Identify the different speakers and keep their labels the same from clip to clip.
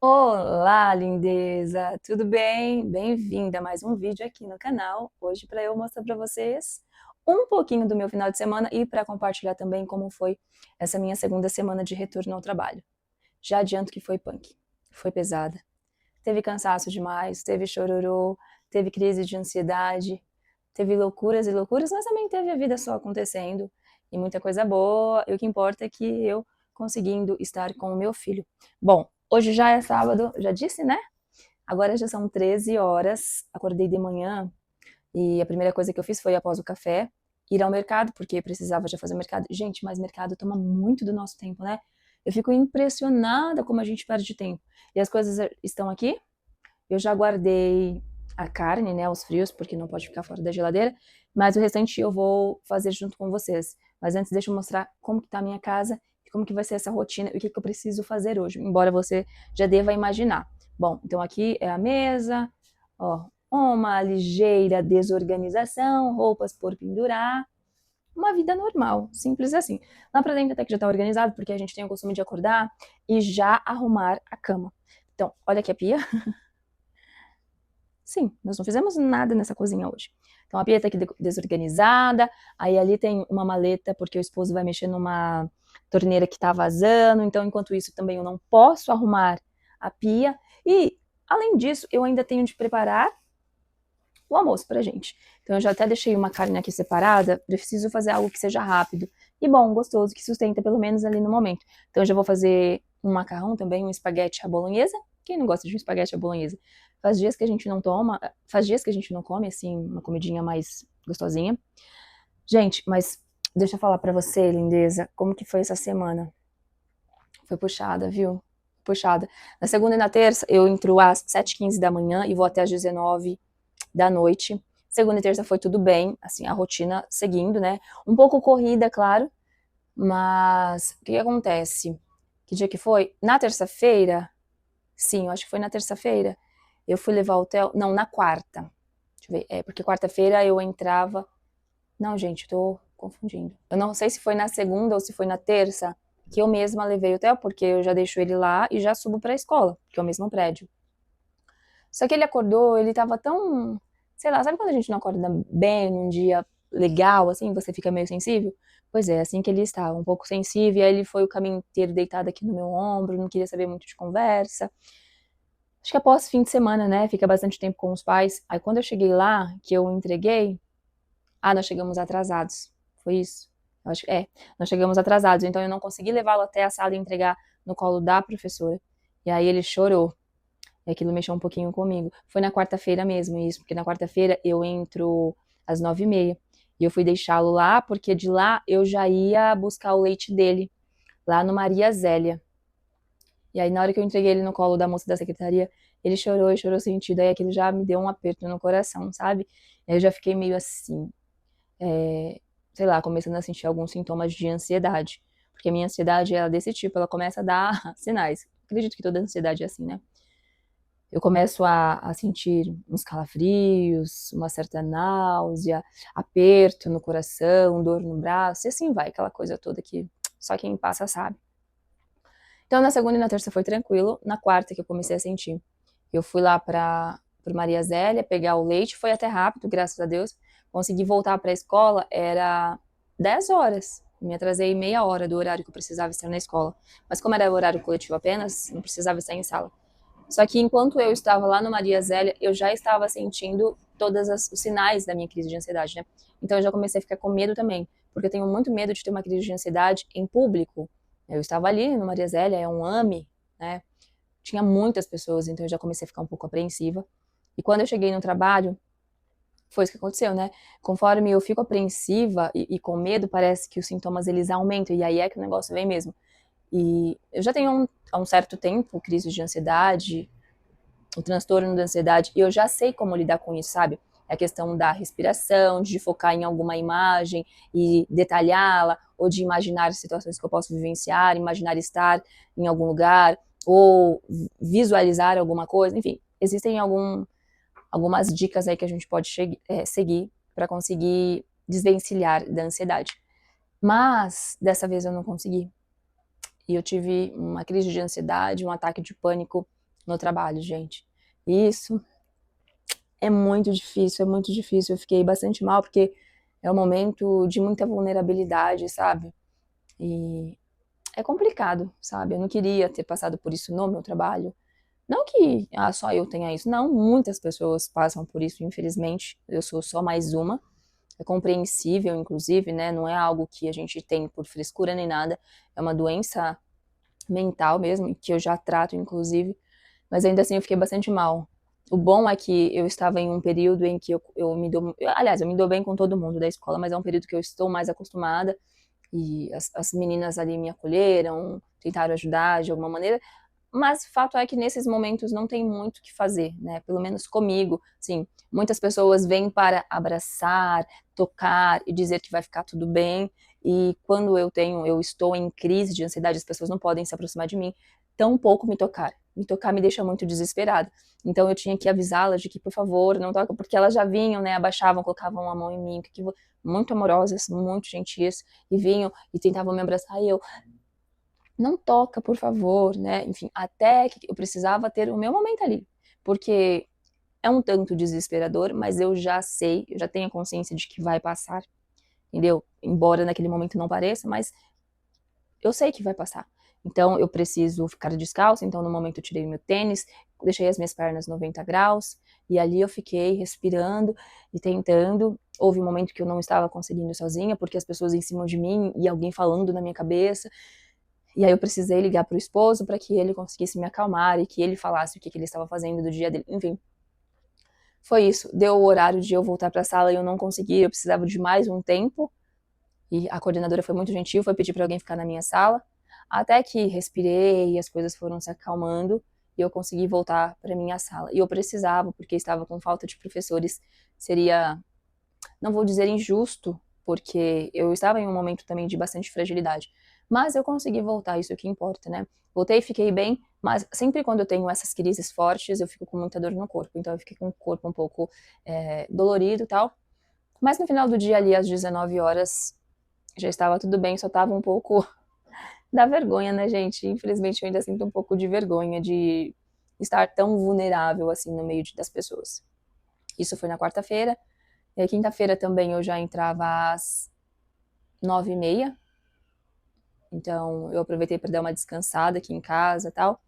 Speaker 1: Olá, lindeza! Tudo bem? Bem-vinda a mais um vídeo aqui no canal. Hoje para eu mostrar para vocês um pouquinho do meu final de semana e para compartilhar também como foi essa minha segunda semana de retorno ao trabalho. Já adianto que foi punk, foi pesada. Teve cansaço demais, teve chororô, teve crise de ansiedade, teve loucuras e loucuras, mas também teve a vida só acontecendo e muita coisa boa. E o que importa é que eu conseguindo estar com o meu filho. Bom, hoje já é sábado, já disse, né? Agora já são 13 horas, acordei de manhã e a primeira coisa que eu fiz foi, após o café, ir ao mercado, porque precisava já fazer o mercado. Gente, mas mercado toma muito do nosso tempo, né? Eu fico impressionada como a gente perde tempo. E as coisas estão aqui, eu já guardei a carne, né, os frios, porque não pode ficar fora da geladeira, mas o restante eu vou fazer junto com vocês. Mas antes deixa eu mostrar como que tá a minha casa e como que vai ser essa rotina e o que que eu preciso fazer hoje, embora você já deva imaginar. Bom, então aqui é a mesa, ó, uma ligeira desorganização, roupas por pendurar, uma vida normal, simples assim. Lá pra dentro até que já tá organizado, porque a gente tem o costume de acordar e já arrumar a cama. Então, olha aqui a pia. Sim, nós não fizemos nada nessa cozinha hoje. Então a pia tá aqui desorganizada, aí ali tem uma maleta, porque o esposo vai mexer numa torneira que tá vazando, então enquanto isso também eu não posso arrumar a pia. E, além disso, eu ainda tenho de preparar o almoço pra gente. Então eu já até deixei uma carne aqui separada, preciso fazer algo que seja rápido e bom, gostoso, que sustenta pelo menos ali no momento. Então eu já vou fazer um macarrão também, um espaguete à bolonhesa. Quem não gosta de um espaguete à bolonhesa? Faz dias que a gente não toma, faz dias que a gente não come, assim, uma comidinha mais gostosinha. Gente, mas deixa eu falar pra você, lindeza, como que foi essa semana? Foi puxada, viu? Puxada. Na segunda e na terça, eu entro às 7h15 da manhã e vou até às 19 da noite. Segunda e terça foi tudo bem, assim, a rotina seguindo, né? Um pouco corrida, claro, mas o que que acontece? Que dia que foi? Na terça-feira, sim, eu acho que foi na terça-feira, eu fui levar o Theo, não, na quarta. Deixa eu ver, porque quarta-feira eu entrava. Não, gente, tô confundindo. Eu não sei se foi na segunda ou se foi na terça que eu mesma levei o Theo, porque eu já deixo ele lá e já subo pra escola, que é o mesmo prédio. Só que ele acordou, ele tava tão, sei lá, sabe quando a gente não acorda bem num dia legal, assim, você fica meio sensível? Pois é, assim que ele estava, um pouco sensível, e aí ele foi o caminho inteiro deitado aqui no meu ombro, não queria saber muito de conversa. Acho que após fim de semana, né, fica bastante tempo com os pais. Aí quando eu cheguei lá, que eu entreguei, nós chegamos atrasados. Foi isso? Eu acho que nós chegamos atrasados, então eu não consegui levá-lo até a sala e entregar no colo da professora. E aí ele chorou. E aquilo mexeu um pouquinho comigo. Foi na quarta-feira mesmo isso, porque na quarta-feira eu entro às 9h30. E eu fui deixá-lo lá, porque de lá eu já ia buscar o leite dele, lá no Maria Zélia. E aí na hora que eu entreguei ele no colo da moça da secretaria, ele chorou e chorou sentido. Aí aquilo já me deu um aperto no coração, sabe? E aí eu já fiquei meio assim, sei lá, começando a sentir alguns sintomas de ansiedade. Porque a minha ansiedade é desse tipo, ela começa a dar sinais. Acredito que toda ansiedade é assim, né? Eu começo a sentir uns calafrios, uma certa náusea, aperto no coração, dor no braço, e assim vai, aquela coisa toda que só quem passa sabe. Então na segunda e na terça foi tranquilo, na quarta que eu comecei a sentir. Eu fui lá para Maria Zélia pegar o leite, foi até rápido, graças a Deus. Consegui voltar para a escola, era 10 horas. Me atrasei meia hora do horário que eu precisava estar na escola. Mas como era horário coletivo apenas, não precisava estar em sala. Só que enquanto eu estava lá no Maria Zélia, eu já estava sentindo todos os sinais da minha crise de ansiedade, né? Então eu já comecei a ficar com medo também, porque eu tenho muito medo de ter uma crise de ansiedade em público. Eu estava ali no Maria Zélia, é um AME, né? Tinha muitas pessoas, então eu já comecei a ficar um pouco apreensiva. E quando eu cheguei no trabalho, foi isso que aconteceu, né? Conforme eu fico apreensiva e com medo, parece que os sintomas eles aumentam, e aí é que o negócio vem mesmo. E eu já tenho há um certo tempo crise de ansiedade, o transtorno da ansiedade, e eu já sei como lidar com isso, sabe? É a questão da respiração, de focar em alguma imagem e detalhá-la, ou de imaginar situações que eu posso vivenciar, imaginar estar em algum lugar, ou visualizar alguma coisa, enfim, existem algumas dicas aí que a gente pode seguir para conseguir desvencilhar da ansiedade. Mas dessa vez eu não consegui. E eu tive uma crise de ansiedade, um ataque de pânico no trabalho, gente. Isso é muito difícil, é muito difícil. Eu fiquei bastante mal porque é um momento de muita vulnerabilidade, sabe? E é complicado, sabe? Eu não queria ter passado por isso no meu trabalho. Não que só eu tenha isso, não, muitas pessoas passam por isso, infelizmente. Eu sou só mais uma. É compreensível, inclusive, né? Não é algo que a gente tem por frescura nem nada. É uma doença mental mesmo, que eu já trato, inclusive. Mas ainda assim eu fiquei bastante mal. O bom é que eu estava em um período em que eu me dou. Aliás, eu me dou bem com todo mundo da escola, mas é um período que eu estou mais acostumada. E as meninas ali me acolheram, tentaram ajudar de alguma maneira. Mas o fato é que nesses momentos não tem muito o que fazer, né? Pelo menos comigo, sim. Muitas pessoas vêm para abraçar, tocar e dizer que vai ficar tudo bem. E quando eu estou em crise de ansiedade, as pessoas não podem se aproximar de mim, tão pouco me tocar. Me tocar me deixa muito desesperada. Então eu tinha que avisá-las de que, por favor, não toca, porque elas já vinham, né? Abaixavam, colocavam a mão em mim, muito amorosas, muito gentis, e vinham e tentavam me abraçar. E eu, não toca, por favor, né? Enfim, até que eu precisava ter o meu momento ali, porque é um tanto desesperador, mas eu já sei, eu já tenho a consciência de que vai passar, entendeu? Embora naquele momento não pareça, mas eu sei que vai passar. Então eu preciso ficar descalço, então no momento eu tirei meu tênis, deixei as minhas pernas 90 graus, e ali eu fiquei respirando e tentando. Houve um momento que eu não estava conseguindo sozinha, porque as pessoas em cima de mim e alguém falando na minha cabeça. E aí eu precisei ligar pro esposo para que ele conseguisse me acalmar e que ele falasse o que ele estava fazendo do dia dele. Enfim, foi isso. Deu o horário de eu voltar para a sala e eu não consegui, eu precisava de mais um tempo. E a coordenadora foi muito gentil, foi pedir para alguém ficar na minha sala, até que respirei e as coisas foram se acalmando e eu consegui voltar para minha sala. E eu precisava, porque estava com falta de professores. Seria, não vou dizer injusto, porque eu estava em um momento também de bastante fragilidade. Mas eu consegui voltar, isso é o que importa, né? Voltei, fiquei bem, mas sempre quando eu tenho essas crises fortes, eu fico com muita dor no corpo. Então eu fiquei com o corpo um pouco dolorido e tal. Mas no final do dia, ali às 19 horas, já estava tudo bem, só estava um pouco da vergonha, né, gente? Infelizmente eu ainda sinto um pouco de vergonha de estar tão vulnerável assim no meio das pessoas. Isso foi na quarta-feira. Quinta-feira também eu já entrava às 9h30. Então eu aproveitei para dar uma descansada aqui em casa e tal.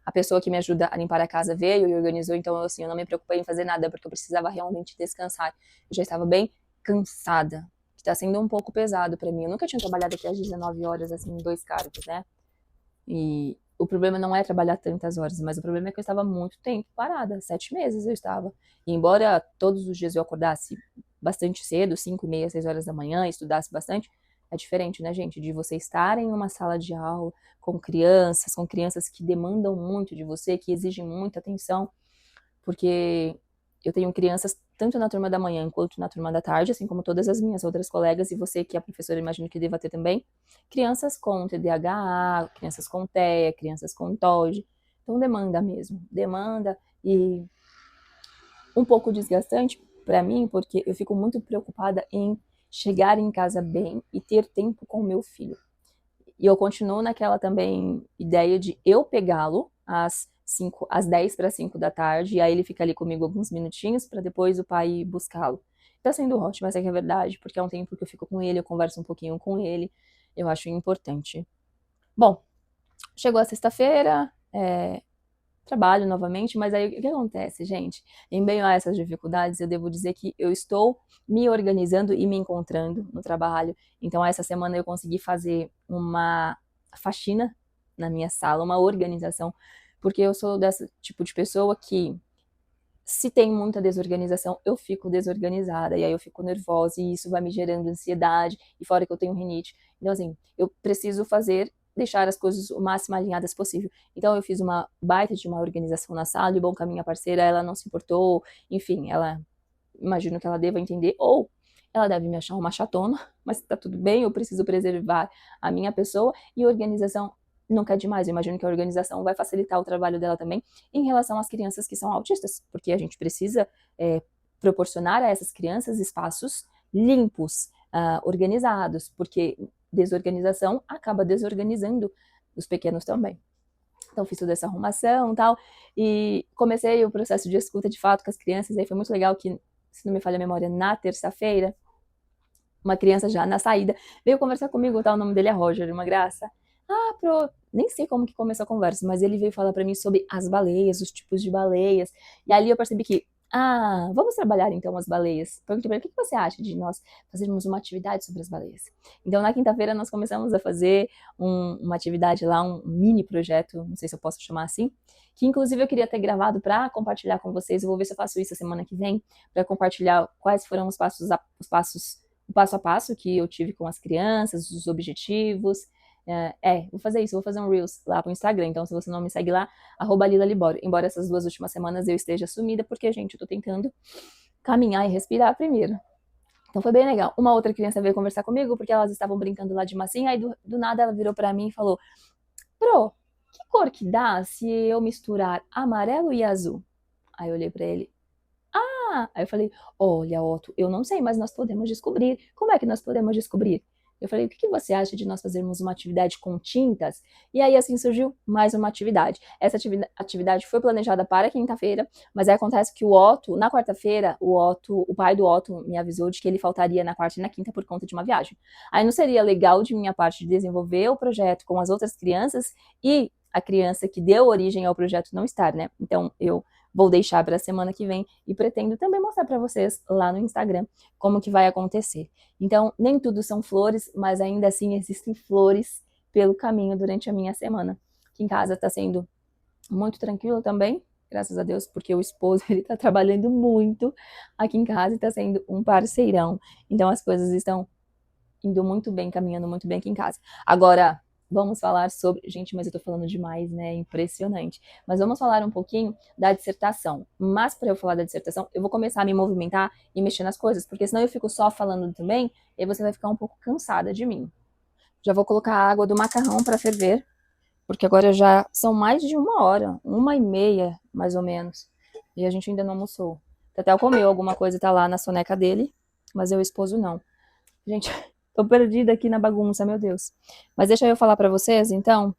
Speaker 1: A pessoa que me ajuda a limpar a casa veio e organizou, então assim, eu não me preocupei em fazer nada, porque eu precisava realmente descansar. Eu já estava bem cansada, que tá sendo um pouco pesado para mim. Eu nunca tinha trabalhado até às 19 horas, assim, em 2 cargos, né? E o problema não é trabalhar tantas horas, mas o problema é que eu estava muito tempo parada, 7 meses eu estava. E embora todos os dias eu acordasse bastante cedo, 5h30, 6 horas da manhã, estudasse bastante, é diferente, né, gente? De você estar em uma sala de aula com crianças que demandam muito de você, que exigem muita atenção, porque eu tenho crianças tanto na turma da manhã quanto na turma da tarde, assim como todas as minhas outras colegas, e você que é professora, imagino que deva ter também, crianças com TDAH, crianças com TEA, crianças com TOD, então demanda mesmo, demanda, e um pouco desgastante para mim, porque eu fico muito preocupada em chegar em casa bem e ter tempo com o meu filho. E eu continuo naquela também ideia de eu pegá-lo às 10 para 5 da tarde, e aí ele fica ali comigo alguns minutinhos para depois o pai ir buscá-lo. Tá sendo ótimo, essa é que é a verdade, porque é um tempo que eu fico com ele, eu converso um pouquinho com ele, eu acho importante. Bom, chegou a sexta-feira, trabalho novamente, mas aí o que acontece, gente? Em meio a essas dificuldades, eu devo dizer que eu estou me organizando e me encontrando no trabalho. Então, essa semana eu consegui fazer uma faxina na minha sala, uma organização, porque eu sou desse tipo de pessoa que, se tem muita desorganização, eu fico desorganizada, e aí eu fico nervosa, e isso vai me gerando ansiedade, e fora que eu tenho rinite. Então, assim, eu preciso deixar as coisas o máximo alinhadas possível. Então, eu fiz uma baita de uma organização na sala, e bom, com a minha parceira, ela não se importou, enfim, ela, imagino que ela deva entender, ou ela deve me achar uma chatona, mas tá tudo bem, eu preciso preservar a minha pessoa, e organização nunca é demais. Eu imagino que a organização vai facilitar o trabalho dela também em relação às crianças que são autistas, porque a gente precisa proporcionar a essas crianças espaços limpos, organizados, porque desorganização acaba desorganizando os pequenos também. Então fiz toda essa arrumação e tal, e comecei o processo de escuta de fato com as crianças, aí foi muito legal que, se não me falha a memória, na terça-feira, uma criança já na saída veio conversar comigo, tá? O nome dele é Roger, uma graça. Nem sei como que começou a conversa, mas ele veio falar pra mim sobre as baleias, os tipos de baleias, e ali eu percebi que, vamos trabalhar então as baleias. Perguntei pra ele, o que você acha de nós fazermos uma atividade sobre as baleias? Então na quinta-feira nós começamos a fazer uma atividade lá, um mini projeto, não sei se eu posso chamar assim, que inclusive eu queria ter gravado para compartilhar com vocês. Eu vou ver se eu faço isso a semana que vem, para compartilhar quais foram o passo a passo que eu tive com as crianças, os objetivos. Vou fazer isso, vou fazer um Reels lá pro Instagram. Então, se você não me segue lá, @LilaLibório. Embora essas 2 últimas semanas eu esteja sumida, porque, gente, eu tô tentando caminhar e respirar primeiro. Então foi bem legal. Uma outra criança veio conversar comigo, porque elas estavam brincando lá de massinha, aí do nada ela virou pra mim e falou: Pro, que cor que dá se eu misturar amarelo e azul? Aí eu olhei pra ele, aí eu falei, olha, Otto, eu não sei, mas nós podemos descobrir. Como é que nós podemos descobrir? Eu falei, o que você acha de nós fazermos uma atividade com tintas? E aí assim surgiu mais uma atividade. Essa atividade foi planejada para quinta-feira, mas aí acontece que o Otto, na quarta-feira, o pai do Otto me avisou de que ele faltaria na quarta e na quinta por conta de uma viagem. Aí não seria legal de minha parte desenvolver o projeto com as outras crianças e a criança que deu origem ao projeto não estar, né? Então eu vou deixar para a semana que vem e pretendo também mostrar para vocês lá no Instagram como que vai acontecer. Então, nem tudo são flores, mas ainda assim existem flores pelo caminho durante a minha semana. Aqui em casa está sendo muito tranquilo também, graças a Deus, porque o esposo ele está trabalhando muito aqui em casa e está sendo um parceirão. Então as coisas estão indo muito bem, caminhando muito bem aqui em casa. Agora, vamos falar sobre... Gente, mas eu tô falando demais, né? Impressionante. Mas vamos falar um pouquinho da dissertação. Mas para eu falar da dissertação, eu vou começar a me movimentar e mexer nas coisas, porque senão eu fico só falando também, e aí você vai ficar um pouco cansada de mim. Já vou colocar a água do macarrão para ferver, porque agora já são mais de 1h, 1h30, mais ou menos. E a gente ainda não almoçou. Tatel comeu alguma coisa, tá lá na soneca dele, mas eu, esposo, não. Gente, tô perdida aqui na bagunça, meu Deus. Mas deixa eu falar pra vocês, então,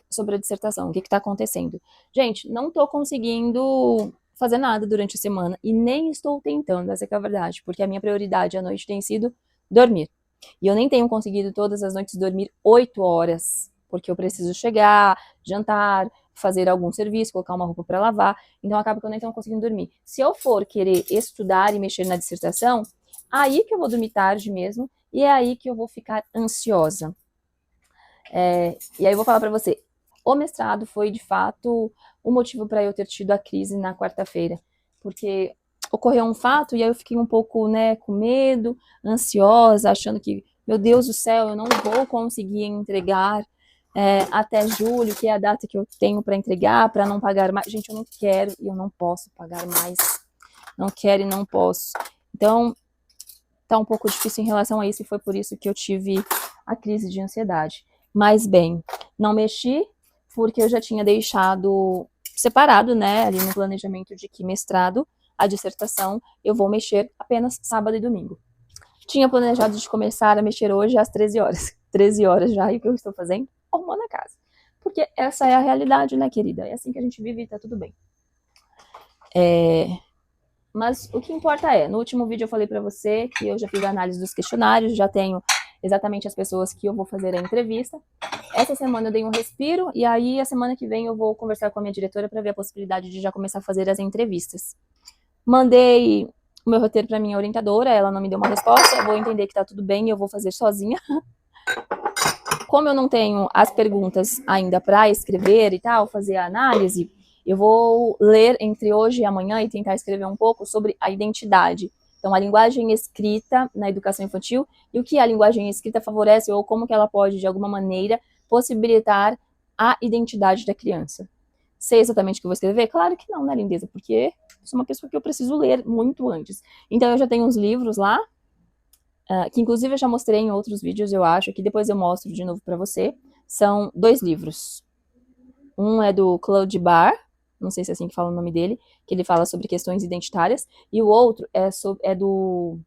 Speaker 1: sobre a dissertação, o que tá acontecendo. Gente, não tô conseguindo fazer nada durante a semana e nem estou tentando, essa é a verdade, porque a minha prioridade à noite tem sido dormir. E eu nem tenho conseguido todas as noites dormir 8 horas, porque eu preciso chegar, jantar, fazer algum serviço, colocar uma roupa para lavar, então acaba que eu nem tenho conseguindo dormir. Se eu for querer estudar e mexer na dissertação, aí que eu vou dormir tarde mesmo, e é aí que eu vou ficar ansiosa. E aí eu vou falar pra você, o mestrado foi de fato o motivo para eu ter tido a crise na quarta-feira, porque ocorreu um fato e aí eu fiquei um pouco, né, com medo, ansiosa, achando que, meu Deus do céu, eu não vou conseguir entregar até julho, que é a data que eu tenho para entregar, para não pagar mais. Gente, eu não quero e eu não posso pagar mais. Não quero e não posso. Então, tá um pouco difícil em relação a isso e foi por isso que eu tive a crise de ansiedade. Mas bem, não mexi porque eu já tinha deixado separado, né, ali no planejamento de que mestrado, a dissertação, eu vou mexer apenas sábado e domingo. Tinha planejado de começar a mexer hoje às 13 horas. 13 horas já, e o que eu estou fazendo? Arrumando a casa. Porque essa é a realidade, né, querida? É assim que a gente vive e tá tudo bem. Mas o que importa no último vídeo eu falei pra você que eu já fiz a análise dos questionários, já tenho exatamente as pessoas que eu vou fazer a entrevista. Essa semana eu dei um respiro, e aí a semana que vem eu vou conversar com a minha diretora para ver a possibilidade de já começar a fazer as entrevistas. Mandei o meu roteiro para minha orientadora, ela não me deu uma resposta, eu vou entender que tá tudo bem e eu vou fazer sozinha. Como eu não tenho as perguntas ainda para escrever e tal, fazer a análise, eu vou ler entre hoje e amanhã e tentar escrever um pouco sobre a identidade. Então, a linguagem escrita na educação infantil e o que a linguagem escrita favorece ou como que ela pode, de alguma maneira, possibilitar a identidade da criança. Sei exatamente o que eu vou escrever? Claro que não, né, lindeza? Porque sou uma pessoa que eu preciso ler muito antes. Então, eu já tenho uns livros lá, que inclusive eu já mostrei em outros vídeos, eu acho, que depois eu mostro de novo pra você. São 2 livros. Um é do Claude Barr, não sei se é assim que fala o nome dele, que ele fala sobre questões identitárias, e o outro é do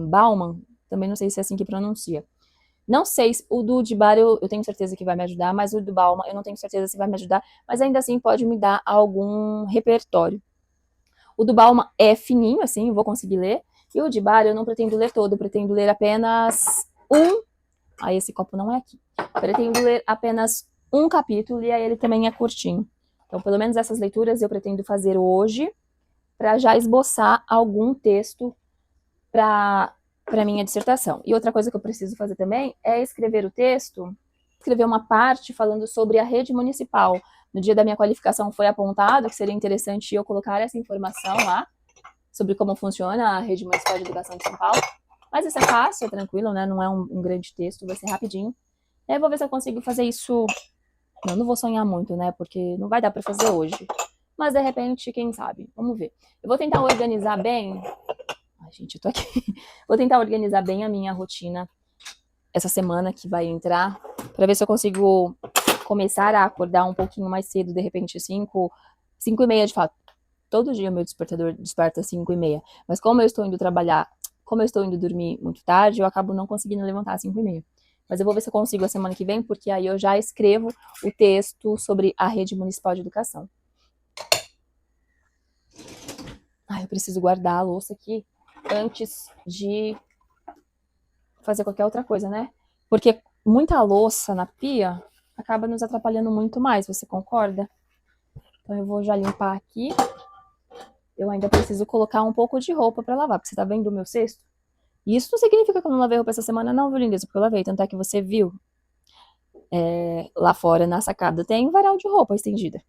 Speaker 1: Bauman, também não sei se é assim que pronuncia, Não sei, o do de bar eu tenho certeza que vai me ajudar, mas o do Balma eu não tenho certeza se vai me ajudar, mas ainda assim pode me dar algum repertório. O do Balma é fininho, assim, eu vou conseguir ler, e o de bar eu não pretendo ler todo, eu pretendo ler apenas um. Aí esse copo não é aqui. Pretendo ler apenas um capítulo, e aí ele também é curtinho. Então, pelo menos essas leituras eu pretendo fazer hoje, para já esboçar algum texto para minha dissertação. E outra coisa que eu preciso fazer também é escrever o texto, escrever uma parte falando sobre a rede municipal. No dia da minha qualificação foi apontado que seria interessante eu colocar essa informação lá, sobre como funciona a rede municipal de educação de São Paulo. Mas isso é fácil, é tranquilo, né? Não é um grande texto, vai ser rapidinho. E aí eu vou ver se eu consigo fazer isso. Não vou sonhar muito, né? Porque não vai dar para fazer hoje. Mas de repente, quem sabe? Vamos ver. Eu vou tentar organizar bem. Ai, gente, eu tô aqui. Vou tentar organizar bem a minha rotina essa semana que vai entrar, para ver se eu consigo começar a acordar um pouquinho mais cedo, de repente 5h30 de fato. Todo dia o meu despertador desperta 5h30. Mas como eu estou indo trabalhar, como eu estou indo dormir muito tarde, eu acabo não conseguindo levantar às 5h30. Mas eu vou ver se eu consigo a semana que vem, porque aí eu já escrevo o texto sobre a rede municipal de educação. Ai, eu preciso guardar a louça aqui antes de fazer qualquer outra coisa, né? Porque muita louça na pia acaba nos atrapalhando muito mais, você concorda? Então eu vou já limpar aqui. Eu ainda preciso colocar um pouco de roupa pra lavar, porque você tá vendo o meu cesto? E isso não significa que eu não lavei roupa essa semana, não, viu, lindeza? Porque eu lavei, tanto é que você viu lá fora na sacada tem um varal de roupa estendida.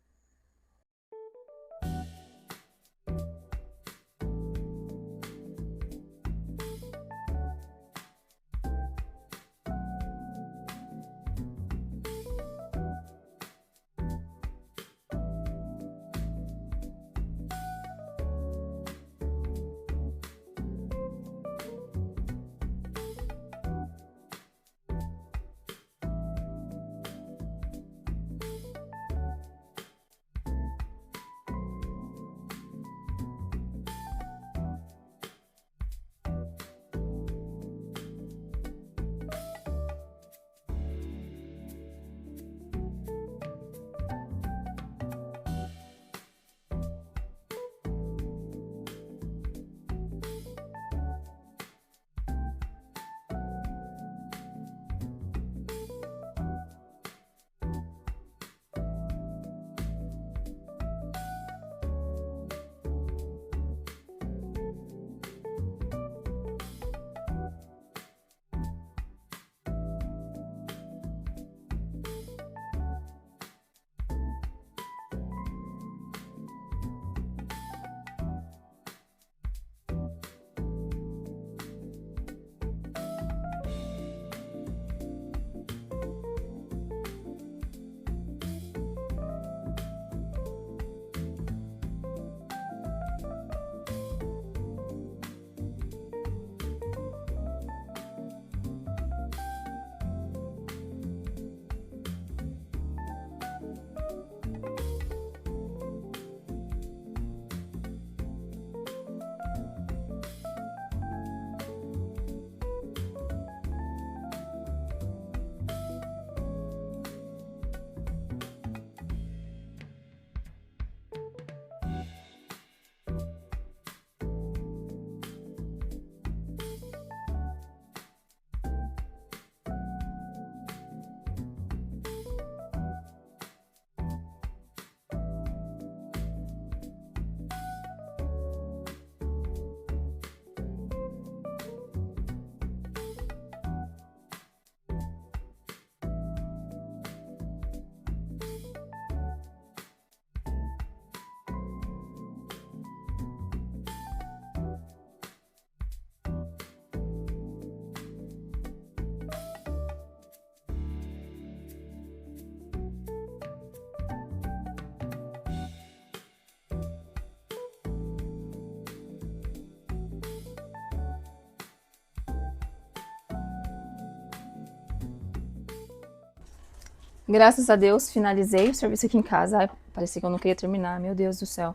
Speaker 1: Graças a Deus, finalizei o serviço aqui em casa. Ai, parecia que eu não queria terminar, meu Deus do céu.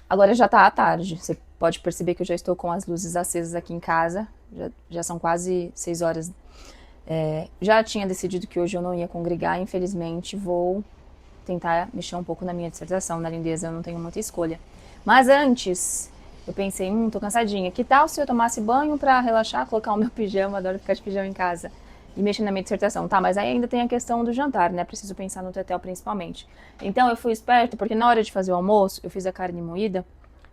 Speaker 1: Agora já tá à tarde, você pode perceber que eu já estou com as luzes acesas aqui em casa. Já são quase 6 horas Já tinha decidido que hoje eu não ia congregar, infelizmente vou tentar mexer um pouco na minha dissertação. Na lindeza eu não tenho muita escolha. Mas antes, eu pensei, tô cansadinha. Que tal se eu tomasse banho pra relaxar, colocar o meu pijama, adoro ficar de pijama em casa, e mexer na minha dissertação? Tá, mas aí ainda tem a questão do jantar, né? Preciso pensar no tetel principalmente. Então eu fui esperta, porque na hora de fazer o almoço, eu fiz a carne moída,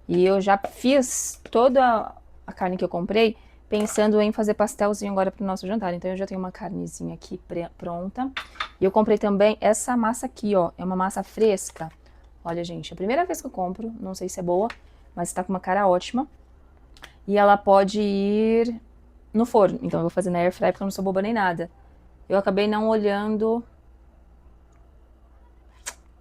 Speaker 1: e eu já fiz toda a carne que eu comprei, pensando em fazer pastelzinho agora pro nosso jantar. Então eu já tenho uma carnezinha aqui pronta. E eu comprei também essa massa aqui, ó. É uma massa fresca. Olha, gente, é a primeira vez que eu compro. Não sei se é boa, mas tá com uma cara ótima. E ela pode ir no forno. Então eu vou fazer na air fry porque eu não sou boba nem nada. Eu acabei não olhando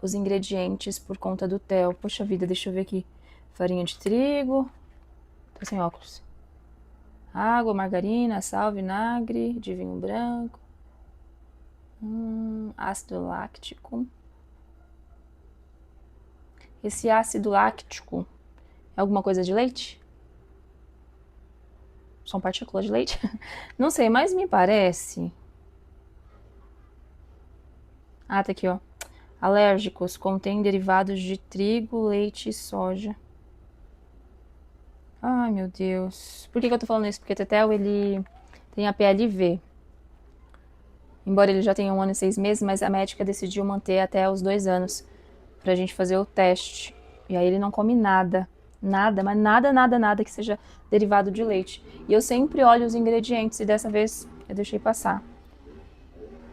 Speaker 1: os ingredientes por conta do Theo. Poxa vida, deixa eu ver aqui. Farinha de trigo. Tô sem óculos. Água, margarina, sal, vinagre de vinho branco. Ácido láctico. Esse ácido láctico é alguma coisa de leite? São partículas de leite? Não sei, mas me parece. Ah, tá aqui, ó. Alérgicos contém derivados de trigo, leite e soja. Ai, meu Deus. Por que eu tô falando isso? Porque o Tetel, ele tem a PLV. Embora ele já tenha 1 ano e 6 meses, mas a médica decidiu manter até os 2 anos pra gente fazer o teste. E aí ele não come nada. Nada, mas nada, nada, nada que seja derivado de leite. E eu sempre olho os ingredientes e dessa vez eu deixei passar.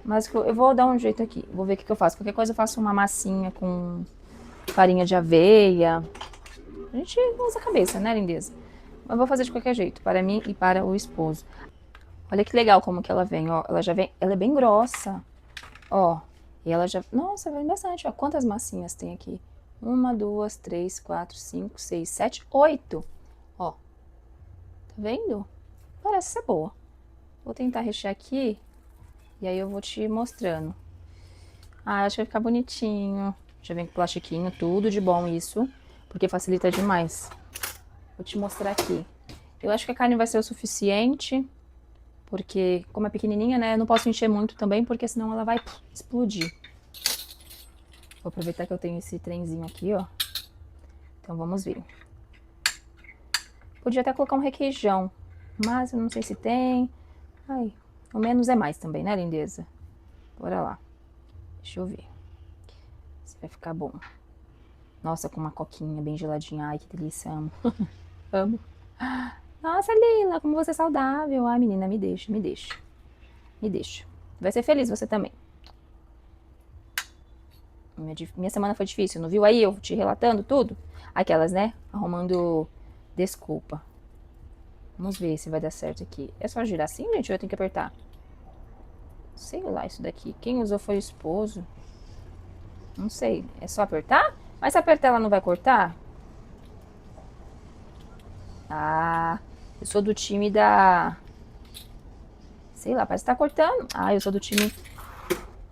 Speaker 1: Mas eu vou dar um jeito aqui. Vou ver o que eu faço. Qualquer coisa eu faço uma massinha com farinha de aveia. A gente usa a cabeça, né, lindeza? Mas vou fazer de qualquer jeito, para mim e para o esposo. Olha que legal como que ela vem, ó. Ela já vem, ela é bem grossa, ó. E ela já, nossa, vem bastante, ó. Quantas massinhas tem aqui? 1, 2, 3, 4, 5, 6, 7, 8. Ó, tá vendo? Parece ser boa. Vou tentar rechear aqui e aí eu vou te mostrando. Ah, acho que vai ficar bonitinho. Já vem com plastiquinho, tudo de bom isso, porque facilita demais. Vou te mostrar aqui. Eu acho que a carne vai ser o suficiente, porque como é pequenininha, né, eu não posso encher muito também, porque senão ela vai explodir. Vou aproveitar que eu tenho esse trenzinho aqui, ó. Então vamos ver. Podia até colocar um requeijão, mas eu não sei se tem. Ai, o menos é mais também, né, lindeza? Bora lá. Deixa eu ver se vai ficar bom. Nossa, com uma coquinha bem geladinha. Ai, que delícia, amo. Amo. Nossa, Lila, como você é saudável. Ai, menina, me deixa, me deixa. Me deixa. Vai ser feliz você também. Minha semana foi difícil, não viu aí eu te relatando tudo? Aquelas, né? Arrumando desculpa. Vamos ver se vai dar certo aqui. É só girar assim, gente, ou eu tenho que apertar? Sei lá isso daqui. Quem usou foi o esposo. Não sei. É só apertar? Mas se apertar ela não vai cortar? Ah, eu sou do time da... Sei lá, parece que tá cortando. Ah, eu sou do time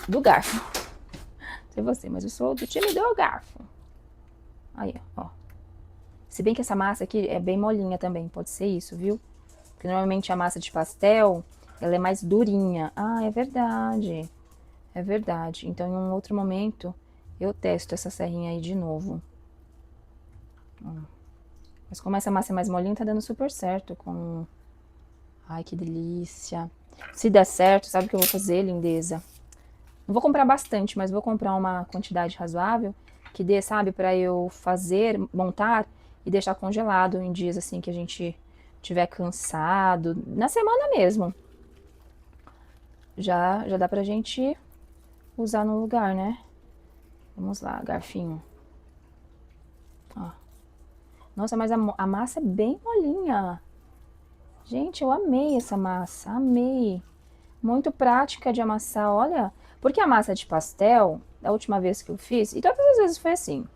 Speaker 1: do garfo. Não sei você, mas eu sou do time do garfo. Aí, ó. Se bem que essa massa aqui é bem molinha também, pode ser isso, viu? Porque normalmente a massa de pastel, ela é mais durinha. Ah, é verdade. É verdade. Então, em um outro momento, eu testo essa serrinha aí de novo. Mas como essa massa é mais molinha, tá dando super certo com... Ai, que delícia. Se der certo, sabe o que eu vou fazer, lindeza? Não vou comprar bastante, mas vou comprar uma quantidade razoável que dê, sabe, pra eu fazer, montar e deixar congelado em dias assim que a gente tiver cansado, na semana mesmo. Já dá pra gente usar no lugar, né? Vamos lá, garfinho. Ó. Nossa, mas a massa é bem molinha. Gente, eu amei essa massa, amei. Muito prática de amassar, olha. Porque a massa de pastel, da última vez que eu fiz, e todas as vezes foi assim.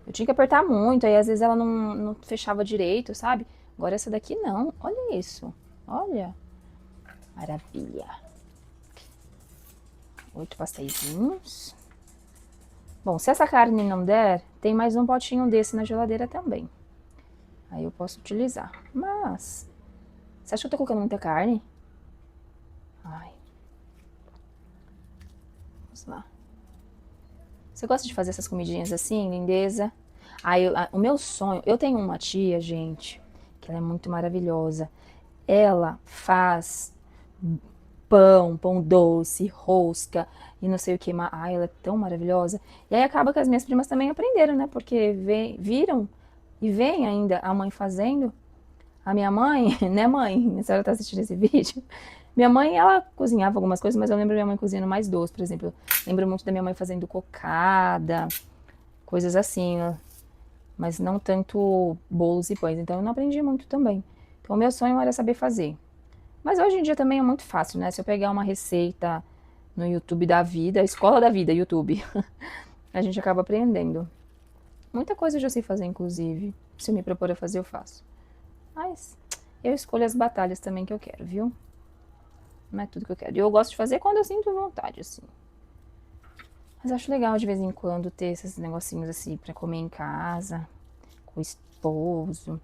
Speaker 1: Eu tinha que apertar muito, aí às vezes ela não fechava direito, sabe? Agora essa daqui não. Olha isso. Olha. Maravilha. 8 pastéisinhos. Bom, se essa carne não der, tem mais um potinho desse na geladeira também. Aí eu posso utilizar. Mas, você acha que eu tô colocando muita carne? Ai. Vamos lá. Você gosta de fazer essas comidinhas assim, lindeza? Aí, o meu sonho... Eu tenho uma tia, gente, que ela é muito maravilhosa. Ela faz pão doce, rosca e não sei o que mais. Ai, ela é tão maravilhosa. E aí acaba que as minhas primas também aprenderam, né? Porque viram e veem ainda a mãe fazendo. A minha mãe, né, mãe? A senhora tá assistindo esse vídeo? Minha mãe, ela cozinhava algumas coisas, mas eu lembro minha mãe cozinhando mais doce, por exemplo. Lembro muito da minha mãe fazendo cocada, coisas assim, né? Mas não tanto bolos e pães. Então eu não aprendi muito também. Então o meu sonho era saber fazer. Mas hoje em dia também é muito fácil, né? Se eu pegar uma receita no YouTube da vida, Escola da Vida, YouTube, a gente acaba aprendendo. Muita coisa eu já sei fazer, inclusive. Se eu me propor a fazer, eu faço. Mas eu escolho as batalhas também que eu quero, viu? Não é tudo que eu quero. E eu gosto de fazer quando eu sinto vontade, assim. Mas acho legal de vez em quando ter esses negocinhos assim pra comer em casa, com o esposo,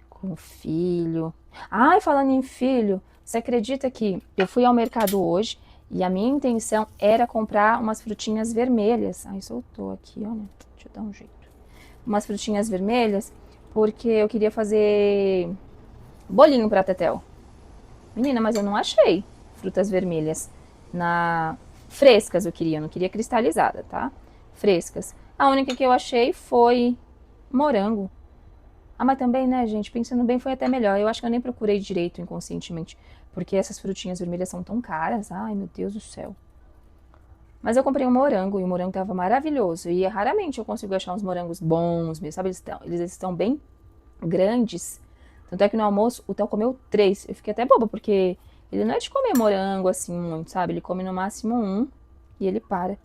Speaker 1: com o filho. Ai, falando em filho, você acredita que eu fui ao mercado hoje e a minha intenção era comprar umas frutinhas vermelhas. Ai, soltou aqui, olha. Deixa eu dar um jeito. Umas frutinhas vermelhas, porque eu queria fazer bolinho pra Tetel. Menina, mas eu não achei frutas vermelhas na frescas eu queria, não queria cristalizada, tá? Frescas. A única que eu achei foi morango. Ah, mas também, né, gente, pensando bem, foi até melhor. Eu acho que eu nem procurei direito inconscientemente, porque essas frutinhas vermelhas são tão caras. Ai, meu Deus do céu. Mas eu comprei um morango e o morango tava maravilhoso. E raramente eu consigo achar uns morangos bons mesmo, sabe? Eles estão bem grandes. Tanto é que no almoço o Theo comeu 3. Eu fiquei até boba, porque ele não é de comer morango assim muito, sabe? Ele come no máximo 1 e ele para.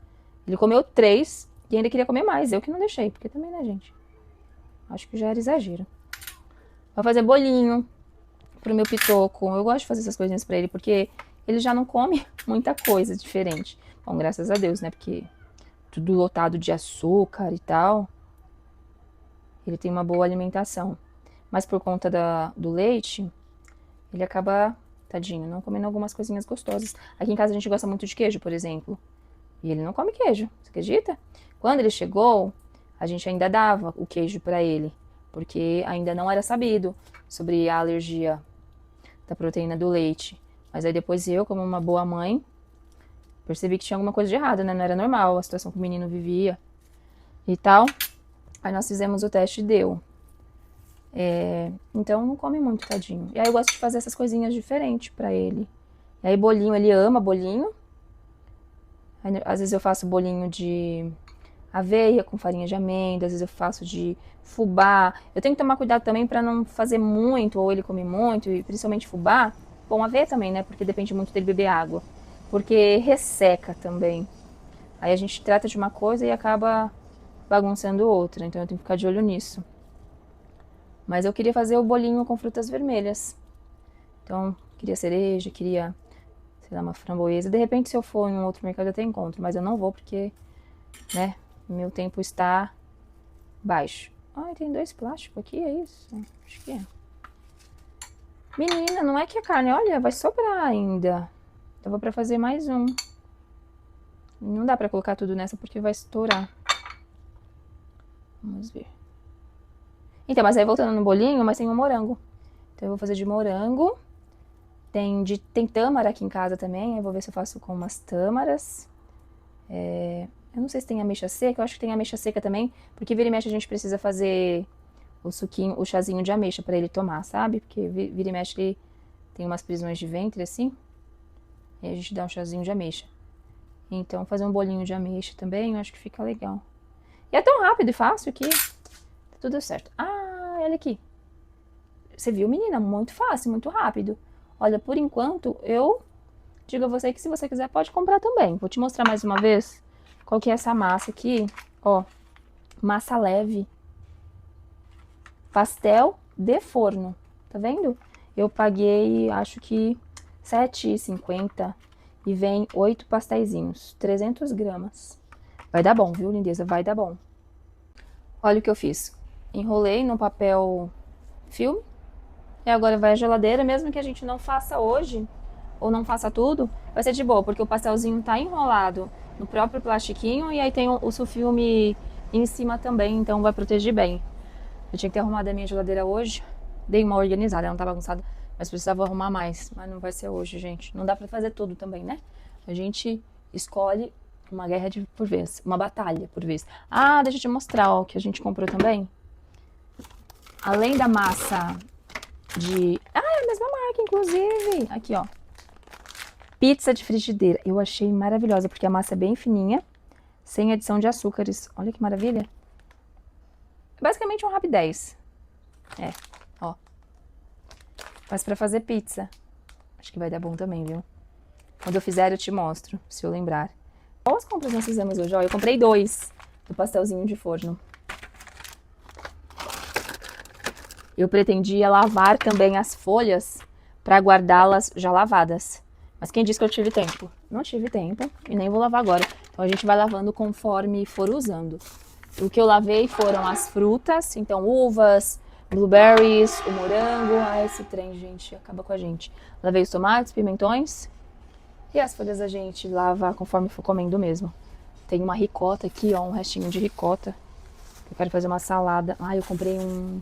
Speaker 1: Ele comeu 3 e ainda queria comer mais. Eu que não deixei, porque também, né, gente? Acho que já era exagero. Vou fazer bolinho pro meu pitoco. Eu gosto de fazer essas coisinhas pra ele, porque ele já não come muita coisa diferente. Bom, graças a Deus, né? Porque tudo lotado de açúcar e tal. Ele tem uma boa alimentação. Mas por conta do leite, ele acaba, tadinho, não comendo algumas coisinhas gostosas. Aqui em casa a gente gosta muito de queijo, por exemplo. E ele não come queijo, você acredita? Quando ele chegou, a gente ainda dava o queijo pra ele, porque ainda não era sabido sobre a alergia da proteína do leite. Mas aí depois eu, como uma boa mãe, percebi que tinha alguma coisa de errado, né? Não era normal a situação que o menino vivia e tal. Aí nós fizemos o teste e deu. Então não come muito, tadinho. E aí eu gosto de fazer essas coisinhas diferentes pra ele. E aí bolinho, ele ama bolinho. Aí, às vezes eu faço bolinho de aveia com farinha de amêndoa, às vezes eu faço de fubá. Eu tenho que tomar cuidado também pra não fazer muito, ou ele comer muito, e principalmente fubá. Bom, aveia também, né? Porque depende muito dele beber água. Porque resseca também. Aí a gente trata de uma coisa e acaba bagunçando outra. Então eu tenho que ficar de olho nisso. Mas eu queria fazer o bolinho com frutas vermelhas. Então, queria cereja, queria, sei lá, uma framboesa. De repente, se eu for em um outro mercado, eu até encontro. Mas eu não vou porque, né, meu tempo está baixo. Ai, tem 2 plásticos aqui, é isso? Acho que é. Menina, não é que a carne, olha, vai sobrar ainda. Dava pra fazer mais um. Não dá pra colocar tudo nessa porque vai estourar. Vamos ver. Então, mas aí voltando no bolinho, mas tem um morango. Então eu vou fazer de morango. Tem tâmara aqui em casa também. Eu vou ver se eu faço com umas tâmaras. Eu não sei se tem ameixa seca. Eu acho que tem ameixa seca também. Porque vira e mexe a gente precisa fazer o suquinho, o chazinho de ameixa pra ele tomar, sabe? Porque vira e mexe ele tem umas prisões de ventre assim. E a gente dá um chazinho de ameixa. Então fazer um bolinho de ameixa também, eu acho que fica legal. E é tão rápido e fácil que tá tudo certo. Ah, olha aqui. Você viu, menina? Muito fácil, muito rápido. Olha, por enquanto, eu digo a você que se você quiser pode comprar também. Vou te mostrar mais uma vez qual que é essa massa aqui. Ó, massa leve. Pastel de forno. Tá vendo? Eu paguei, acho que R$7,50 e vem 8 pastéisinhos, 300 gramas. Vai dar bom, viu, lindeza? Vai dar bom. Olha o que eu fiz. Enrolei no papel filme. E agora vai à geladeira, mesmo que a gente não faça hoje, ou não faça tudo, vai ser de boa, porque o pastelzinho tá enrolado no próprio plastiquinho e aí tem o sulfilme em cima também, então vai proteger bem. Eu tinha que ter arrumado a minha geladeira hoje, dei uma organizada, ela não tá bagunçada, mas precisava arrumar mais, mas não vai ser hoje, gente. Não dá pra fazer tudo também, né? A gente escolhe uma guerra por vez, uma batalha por vez. Ah, deixa eu te mostrar ó, o que a gente comprou também. Além da massa de... Ah, é a mesma marca, inclusive. Aqui, ó. Pizza de frigideira. Eu achei maravilhosa, porque a massa é bem fininha, sem adição de açúcares. Olha que maravilha. É basicamente um Rapidez. É, ó. Mas pra fazer pizza. Acho que vai dar bom também, viu? Quando eu fizer, eu te mostro, se eu lembrar. Quais compras nós fizemos hoje? Ó, eu comprei 2 do pastelzinho de forno. Eu pretendia lavar também as folhas para guardá-las já lavadas. Mas quem disse que eu tive tempo? Não tive tempo e nem vou lavar agora. Então a gente vai lavando conforme for usando. O que eu lavei foram as frutas, então uvas, blueberries, o morango. Ah, esse trem, gente, acaba com a gente. Lavei os tomates, pimentões e as folhas a gente lava conforme for comendo mesmo. Tem uma ricota aqui, ó, um restinho de ricota. Eu quero fazer uma salada. Ah, eu comprei um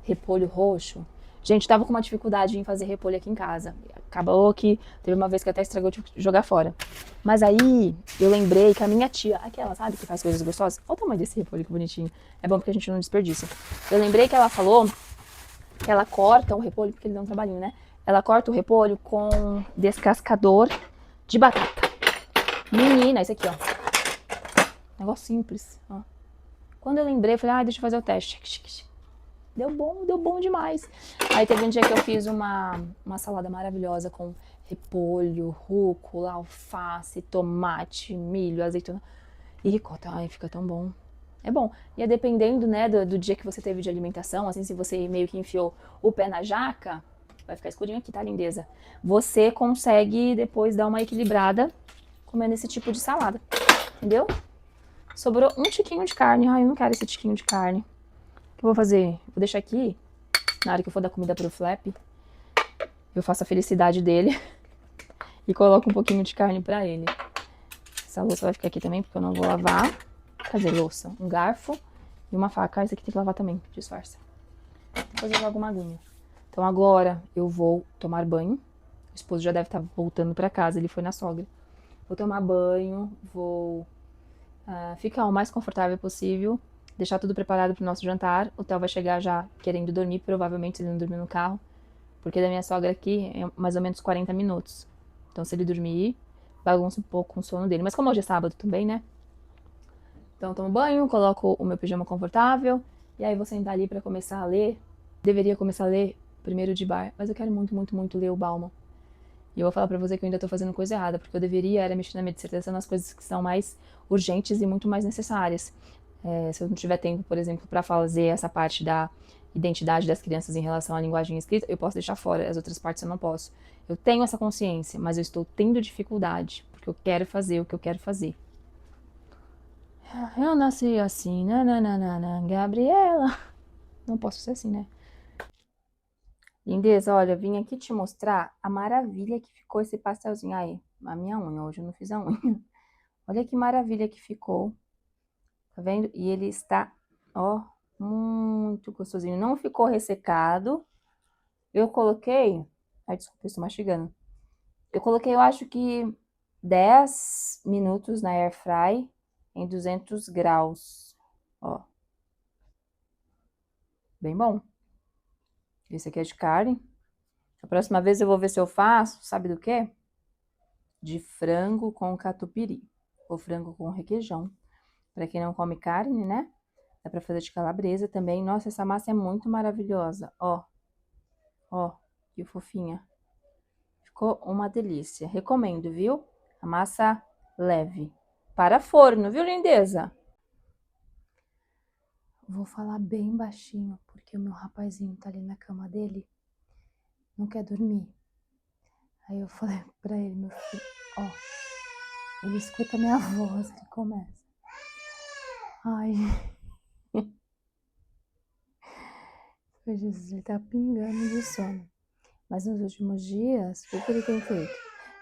Speaker 1: repolho roxo. Gente, tava com uma dificuldade em fazer repolho aqui em casa. Acabou que teve uma vez que até estragou, tive que jogar fora. Mas aí eu lembrei que a minha tia, aquela, sabe, que faz coisas gostosas. Olha o tamanho desse repolho, que bonitinho. É bom porque a gente não desperdiça. Eu lembrei que ela falou que ela corta o repolho, porque ele dá um trabalhinho, né? Ela corta o repolho com descascador de batata. Menina, esse aqui, ó. Negócio simples, ó. Quando eu lembrei, eu falei, ah, deixa eu fazer o teste. Deu bom demais. Aí teve um dia que eu fiz uma salada maravilhosa com repolho, rúcula, alface, tomate, milho, azeitona e ricota. Ai, fica tão bom. É bom. E é dependendo, né, do dia que você teve de alimentação, assim, se você meio que enfiou o pé na jaca, vai ficar escurinho aqui, tá, lindeza? Você consegue depois dar uma equilibrada comendo esse tipo de salada, entendeu? Sobrou um tiquinho de carne. Ai, eu não quero esse tiquinho de carne. O que eu vou fazer? Vou deixar aqui, na hora que eu for dar comida pro Flap, eu faço a felicidade dele e coloco um pouquinho de carne pra ele. Essa louça vai ficar aqui também, porque eu não vou lavar. Cadê louça? Um garfo e uma faca. Esse aqui tem que lavar também, disfarça. Depois eu jogo uma aguinha. Então agora eu vou tomar banho. O esposo já deve estar voltando pra casa, ele foi na sogra. Vou tomar banho, vou ficar o mais confortável possível, deixar tudo preparado pro nosso jantar. O Theo vai chegar já querendo dormir, provavelmente se ele não dormir no carro, porque da minha sogra aqui é mais ou menos 40 minutos. Então se ele dormir, bagunça um pouco com o sono dele. Mas como hoje é sábado também, né? Então eu tomo banho, coloco o meu pijama confortável, e aí vou sentar ali pra começar a ler. Deveria começar a ler primeiro de bar, mas eu quero muito, muito, muito ler o Bauman. E eu vou falar pra você que eu ainda tô fazendo coisa errada, porque eu deveria era mexer na minha dissertação nas coisas que são mais urgentes e muito mais necessárias. Se eu não tiver tempo, por exemplo, para fazer essa parte da identidade das crianças em relação à linguagem escrita, eu posso deixar fora, as outras partes eu não posso. Eu tenho essa consciência, mas eu estou tendo dificuldade, porque eu quero fazer o que eu quero fazer. Eu nasci assim, nananana, Gabriela. Não posso ser assim, né? Lindeza, olha, vim aqui te mostrar a maravilha que ficou esse pastelzinho. Aí, a minha unha, hoje eu não fiz a unha. Olha que maravilha que ficou. Tá vendo? E ele está, ó, muito gostosinho. Não ficou ressecado. Eu coloquei... Ai, desculpa, eu estou mastigando. Eu coloquei, eu acho que 10 minutos na air fry em 200 graus. Ó. Bem bom. Esse aqui é de carne. A próxima vez eu vou ver se eu faço, sabe do quê? De frango com catupiry. Ou frango com requeijão. Pra quem não come carne, né? Dá pra fazer de calabresa também. Nossa, essa massa é muito maravilhosa. Ó. Ó, que fofinha. Ficou uma delícia. Recomendo, viu? A massa leve. Para forno, viu, lindeza? Vou falar bem baixinho, porque o meu rapazinho tá ali na cama dele. Não quer dormir. Aí eu falei pra ele, meu filho, ó. Ele escuta a minha voz, ele começa. Ai. Jesus, ele tá pingando de sono. Mas nos últimos dias, o que ele tem feito?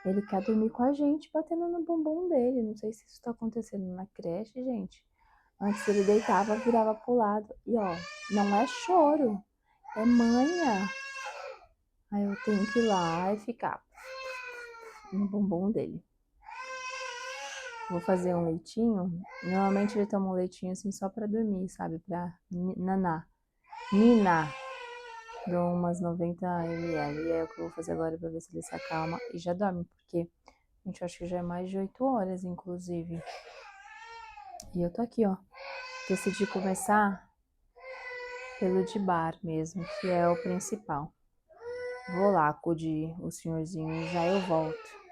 Speaker 1: Ele quer dormir com a gente, batendo no bumbum dele. Não sei se isso tá acontecendo na creche, gente. Antes ele deitava, virava pro lado. E ó, não é choro, é manha. Aí eu tenho que ir lá e ficar no bumbum dele. Vou fazer um leitinho. Normalmente ele toma um leitinho assim só pra dormir, sabe? Pra naná. Ninar. Dou umas 90 ml. E é o que eu vou fazer agora pra ver se ele se acalma e já dorme. Porque, gente, eu acho que já é mais de 8 horas, inclusive. E eu tô aqui, ó. Decidi começar pelo de bar mesmo, que é o principal. Vou lá acudir o senhorzinho e já eu volto.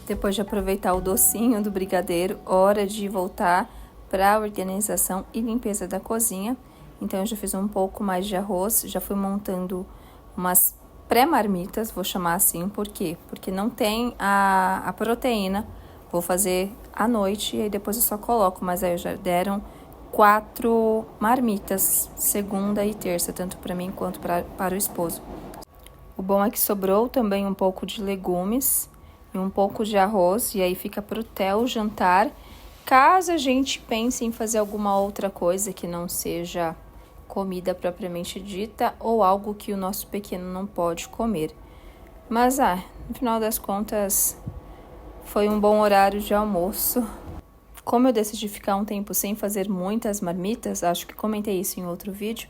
Speaker 1: Depois de aproveitar o docinho do brigadeiro, hora de voltar para a organização e limpeza da cozinha. Então, eu já fiz um pouco mais de arroz, já fui montando umas pré-marmitas, vou chamar assim, por quê? Porque não tem a proteína, vou fazer à noite e aí depois eu só coloco, mas aí já deram 4 marmitas, segunda e terça, tanto para mim quanto para o esposo. O bom é que sobrou também um pouco de legumes e um pouco de arroz, e aí fica pro o jantar, caso a gente pense em fazer alguma outra coisa que não seja comida propriamente dita ou algo que o nosso pequeno não pode comer. Mas, no final das contas, foi um bom horário de almoço. Como eu decidi ficar um tempo sem fazer muitas marmitas, acho que comentei isso em outro vídeo,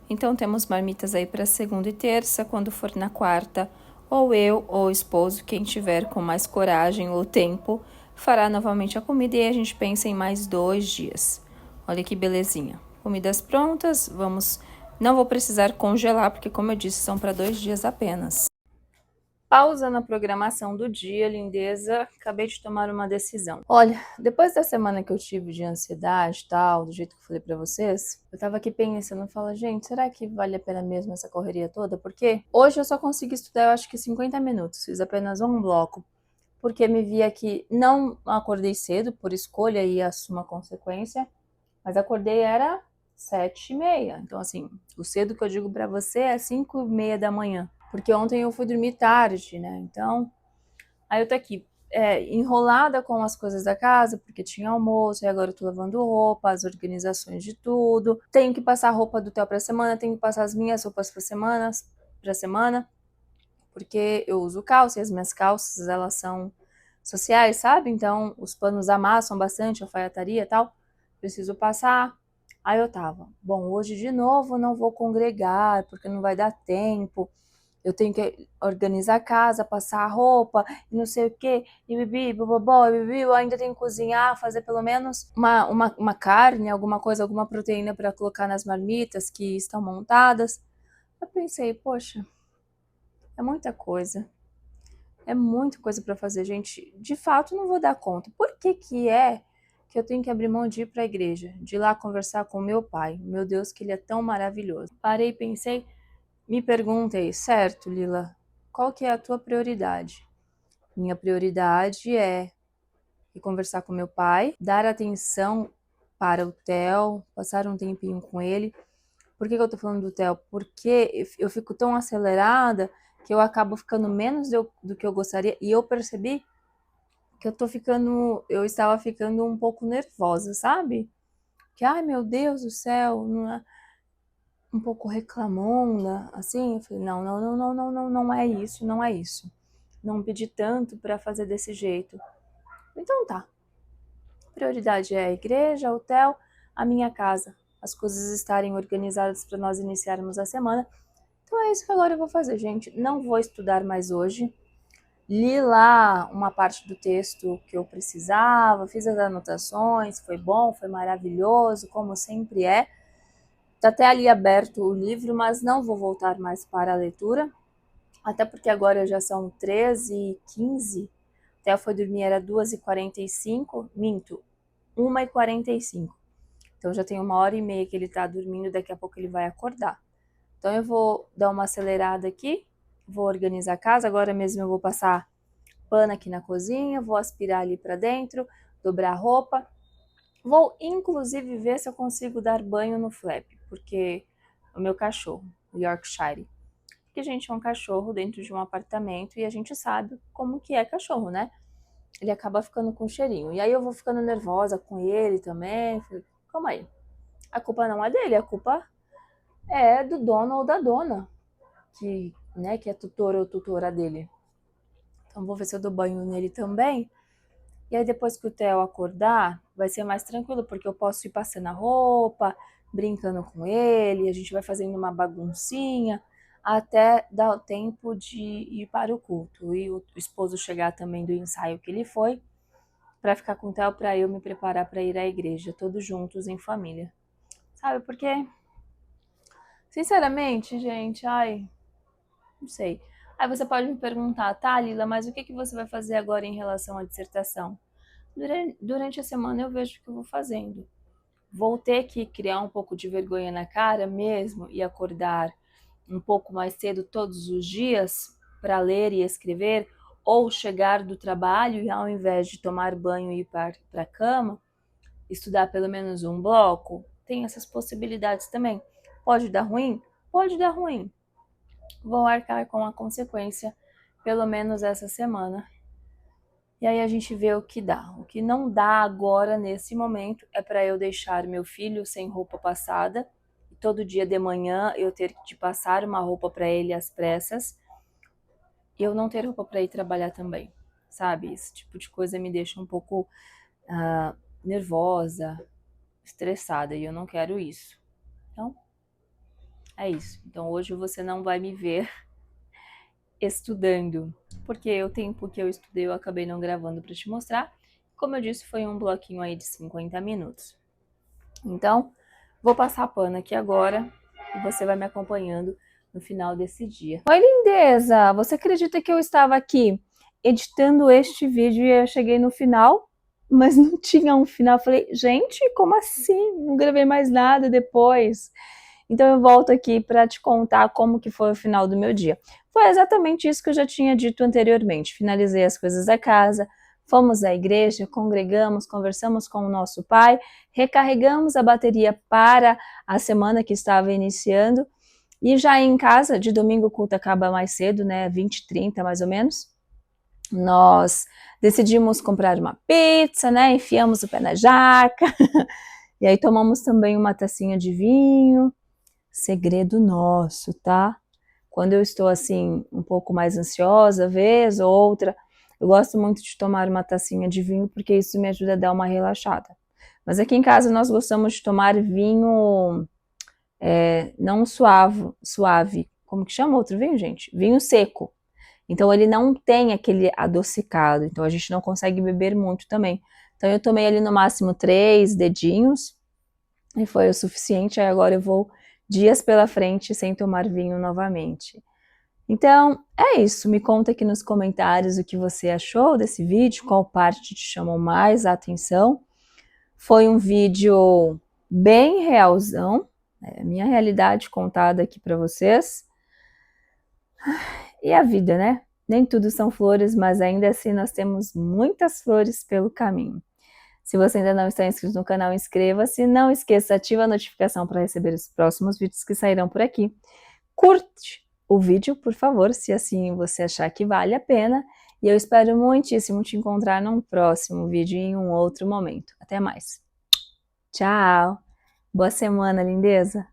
Speaker 1: então temos marmitas aí para segunda e terça, quando for na quarta, ou eu ou o esposo, quem tiver com mais coragem ou tempo, fará novamente a comida e a gente pensa em mais 2 dias. Olha que belezinha. Comidas prontas, vamos Não vou precisar congelar, porque como eu disse, são para 2 dias apenas. Pausa na programação do dia, lindeza, acabei de tomar uma decisão. Olha, depois da semana que eu tive de ansiedade e tal, do jeito que eu falei pra vocês, eu tava aqui pensando, falo, gente, será que vale a pena mesmo essa correria toda? Porque hoje eu só consegui estudar, eu acho que 50 minutos, fiz apenas um bloco, porque me vi aqui, não acordei cedo, por escolha e assumo a consequência, mas acordei era 7h30, então assim, o cedo que eu digo pra você é 5h30 da manhã. Porque ontem eu fui dormir tarde, né? Então, aí eu tô aqui enrolada com as coisas da casa, porque tinha almoço, e agora eu tô lavando roupa, as organizações de tudo. Tenho que passar a roupa do Theo pra semana, tenho que passar as minhas roupas pra semana, porque eu uso calça e as minhas calças, elas são sociais, sabe? Então, os panos amassam bastante, alfaiataria e tal. Preciso passar. Aí eu tava, bom, hoje de novo não vou congregar, porque não vai dar tempo. Eu tenho que organizar a casa, passar a roupa, e não sei o quê, e bibi, bobobó, e bibi, eu ainda tenho que cozinhar, fazer pelo menos uma carne, alguma coisa, alguma proteína para colocar nas marmitas que estão montadas. Eu pensei, poxa, é muita coisa. É muita coisa para fazer, gente. De fato, não vou dar conta. Por que que é que eu tenho que abrir mão de ir para a igreja, de ir lá conversar com meu pai? Meu Deus, que ele é tão maravilhoso. Parei e pensei, me perguntei, certo, Lila, qual que é a tua prioridade? Minha prioridade é ir conversar com meu pai, dar atenção para o Theo, passar um tempinho com ele. Por que que eu tô falando do Theo? Porque eu fico tão acelerada que eu acabo ficando menos do que eu gostaria, e eu percebi que eu estava ficando um pouco nervosa, sabe? Que, ai meu Deus do céu, não é? Um pouco reclamona, assim, eu falei, não, não, não, não, não, não, não é isso, não é isso. Não pedi tanto para fazer desse jeito. Então tá. Prioridade é a igreja, o hotel, a minha casa. As coisas estarem organizadas para nós iniciarmos a semana. Então é isso que agora eu vou fazer, gente. Não vou estudar mais hoje. Li lá uma parte do texto que eu precisava, fiz as anotações, foi bom, foi maravilhoso, como sempre é. Está até ali aberto o livro, mas não vou voltar mais para a leitura, até porque agora já são 13h15, até foi dormir era 2h45, minto, 1h45. Então já tem 1h30 que ele está dormindo, daqui a pouco ele vai acordar. Então eu vou dar uma acelerada aqui, vou organizar a casa, agora mesmo eu vou passar pano aqui na cozinha, vou aspirar ali para dentro, dobrar a roupa. Vou inclusive ver se eu consigo dar banho no Flap, porque o meu cachorro, o Yorkshire, porque a gente é um cachorro dentro de um apartamento e a gente sabe como que é cachorro, né? Ele acaba ficando com cheirinho. E aí eu vou ficando nervosa com ele também. Falei, calma aí. A culpa não é dele, a culpa é do dono ou da dona, que é tutor ou tutora dele. Então vou ver se eu dou banho nele também. E aí depois que o Theo acordar, vai ser mais tranquilo, porque eu posso ir passando a roupa, brincando com ele, a gente vai fazendo uma baguncinha, até dar o tempo de ir para o culto. E o esposo chegar também do ensaio que ele foi, para ficar com o Theo, para eu me preparar para ir à igreja, todos juntos em família. Sabe, porque, sinceramente, gente, ai, não sei. Aí você pode me perguntar, tá, Lila, mas o que que você vai fazer agora em relação à dissertação? Durante a semana eu vejo o que eu vou fazendo. Vou ter que criar um pouco de vergonha na cara mesmo e acordar um pouco mais cedo todos os dias para ler e escrever, ou chegar do trabalho e ao invés de tomar banho e ir para a cama, estudar pelo menos um bloco. Tem essas possibilidades também. Pode dar ruim? Pode dar ruim. Vou arcar com a consequência pelo menos essa semana. E aí a gente vê o que dá. O que não dá agora, nesse momento, é para eu deixar meu filho sem roupa passada, e todo dia de manhã eu ter que passar uma roupa para ele às pressas, e eu não ter roupa para ir trabalhar também, sabe? Esse tipo de coisa me deixa um pouco nervosa, estressada, e eu não quero isso. Então, é isso. Então hoje você não vai me ver estudando, porque o tempo que eu estudei eu acabei não gravando para te mostrar. Como eu disse, foi um bloquinho aí de 50 minutos. Então, vou passar pano aqui agora e você vai me acompanhando no final desse dia. Oi, lindeza! Você acredita que eu estava aqui editando este vídeo e eu cheguei no final, mas não tinha um final? Eu falei, gente, como assim? Não gravei mais nada depois. Então eu volto aqui para te contar como que foi o final do meu dia. Foi exatamente isso que eu já tinha dito anteriormente. Finalizei as coisas da casa, fomos à igreja, congregamos, conversamos com o nosso pai, recarregamos a bateria para a semana que estava iniciando e já em casa, de domingo o culto acaba mais cedo, né, 20h30 mais ou menos, nós decidimos comprar uma pizza, né, enfiamos o pé na jaca e aí tomamos também uma tacinha de vinho. Segredo nosso, tá? Quando eu estou assim, um pouco mais ansiosa, vez ou outra, eu gosto muito de tomar uma tacinha de vinho, porque isso me ajuda a dar uma relaxada. Mas aqui em casa nós gostamos de tomar vinho não suave, como que chama outro vinho, gente? Vinho seco. Então ele não tem aquele adocicado, então a gente não consegue beber muito também. Então eu tomei ali no máximo 3 dedinhos, e foi o suficiente, aí agora eu vou dias pela frente sem tomar vinho novamente. Então, é isso. Me conta aqui nos comentários o que você achou desse vídeo, qual parte te chamou mais a atenção. Foi um vídeo bem realzão, a minha realidade contada aqui para vocês. E a vida, né? Nem tudo são flores, mas ainda assim nós temos muitas flores pelo caminho. Se você ainda não está inscrito no canal, inscreva-se. Não esqueça, ativa a notificação para receber os próximos vídeos que sairão por aqui. Curte o vídeo, por favor, se assim você achar que vale a pena. E eu espero muitíssimo te encontrar num próximo vídeo em um outro momento. Até mais. Tchau! Boa semana, lindeza!